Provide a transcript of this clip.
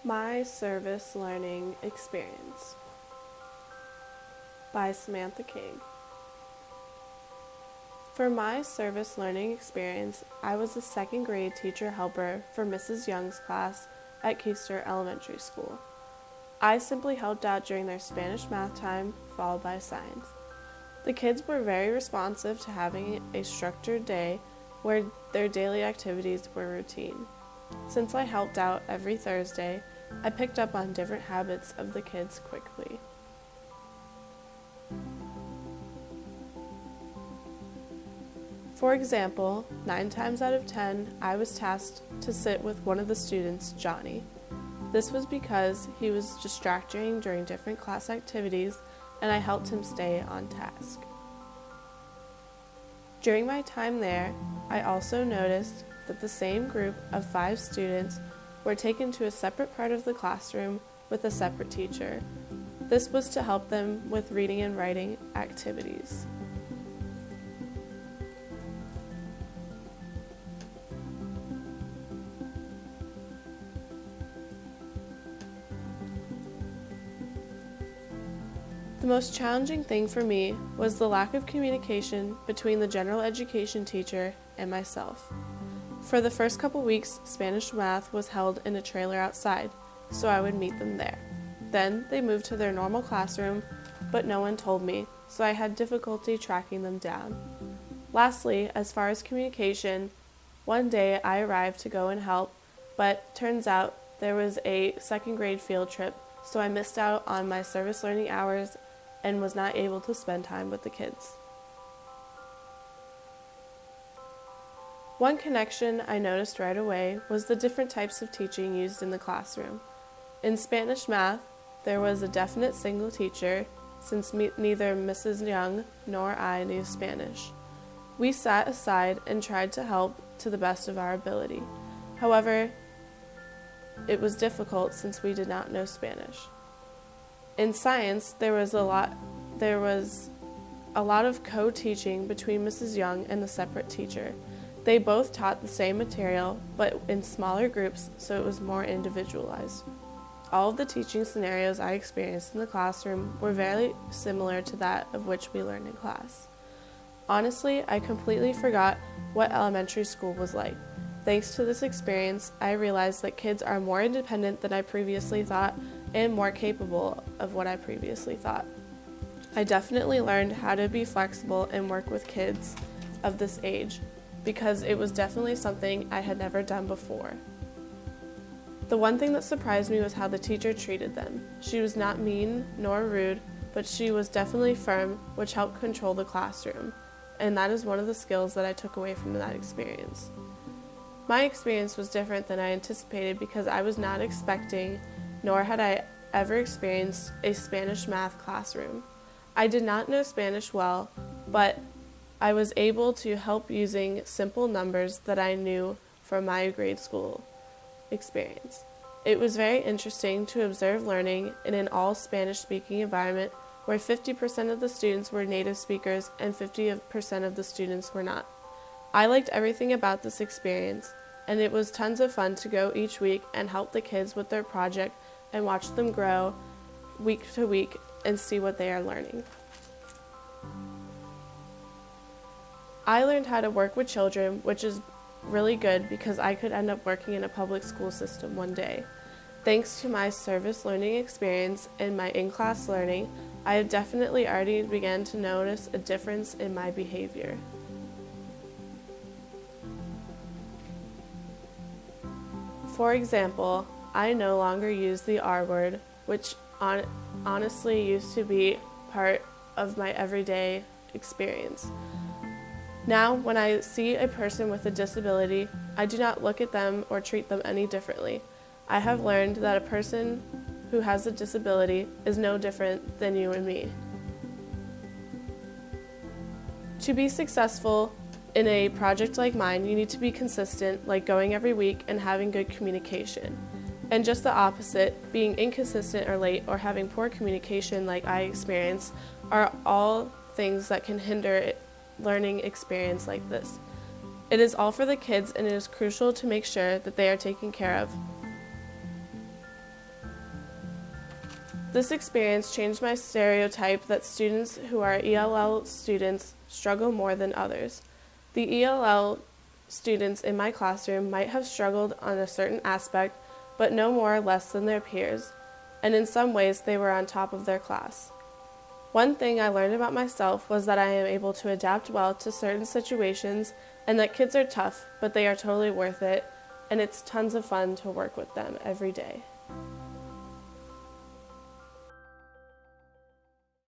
My Service Learning Experience by Samantha King. For my service learning experience, I was a second grade teacher helper for Mrs. Young's class at Keister Elementary School. I simply helped out during their Spanish math time, followed by science. The kids were very responsive to having a structured day where their daily activities were routine. Since I helped out every Thursday, I picked up on different habits of the kids quickly. For example, 9 times out of 10, I was tasked to sit with one of the students, Johnny. This was because he was distracting during different class activities, and I helped him stay on task. During my time there, I also noticed that the same group of 5 students were taken to a separate part of the classroom with a separate teacher. This was to help them with reading and writing activities. The most challenging thing for me was the lack of communication between the general education teacher and myself. For the first couple weeks, Spanish math was held in a trailer outside, so I would meet them there. Then they moved to their normal classroom, but no one told me, so I had difficulty tracking them down. Lastly, as far as communication, one day I arrived to go and help, but turns out there was a second grade field trip, so I missed out on my service learning hours and was not able to spend time with the kids. One connection I noticed right away was the different types of teaching used in the classroom. In Spanish math, there was a definite single teacher, since neither Mrs. Young nor I knew Spanish. We sat aside and tried to help to the best of our ability. However, it was difficult since we did not know Spanish. In science, there was a lot of co-teaching between Mrs. Young and the separate teacher. They both taught the same material, but in smaller groups, so it was more individualized. All of the teaching scenarios I experienced in the classroom were very similar to that of which we learned in class. Honestly, I completely forgot what elementary school was like. Thanks to this experience, I realized that kids are more independent than I previously thought and more capable of what I previously thought. I definitely learned how to be flexible and work with kids of this age because it was definitely something I had never done before. The one thing that surprised me was how the teacher treated them. She was not mean nor rude, but she was definitely firm, which helped control the classroom, and that is one of the skills that I took away from that experience. My experience was different than I anticipated because I was not expecting, nor had I ever experienced, a Spanish math classroom. I did not know Spanish well, but I was able to help using simple numbers that I knew from my grade school experience. It was very interesting to observe learning in an all Spanish-speaking environment where 50% of the students were native speakers and 50% of the students were not. I liked everything about this experience, and it was tons of fun to go each week and help the kids with their project and watch them grow week to week and see what they are learning. I learned how to work with children, which is really good because I could end up working in a public school system one day. Thanks to my service learning experience and my in-class learning, I have definitely already begun to notice a difference in my behavior. For example, I no longer use the R word, which honestly used to be part of my everyday experience. Now, when I see a person with a disability, I do not look at them or treat them any differently. I have learned that a person who has a disability is no different than you and me. To be successful in a project like mine, you need to be consistent, like going every week and having good communication. And just the opposite, being inconsistent or late or having poor communication like I experience are all things that can hinder learning experience like this. It is all for the kids, and it is crucial to make sure that they are taken care of. This experience changed my stereotype that students who are ELL students struggle more than others. The ELL students in my classroom might have struggled on a certain aspect, but no more or less than their peers, and in some ways they were on top of their class. One thing I learned about myself was that I am able to adapt well to certain situations and that kids are tough, but they are totally worth it, and it's tons of fun to work with them every day.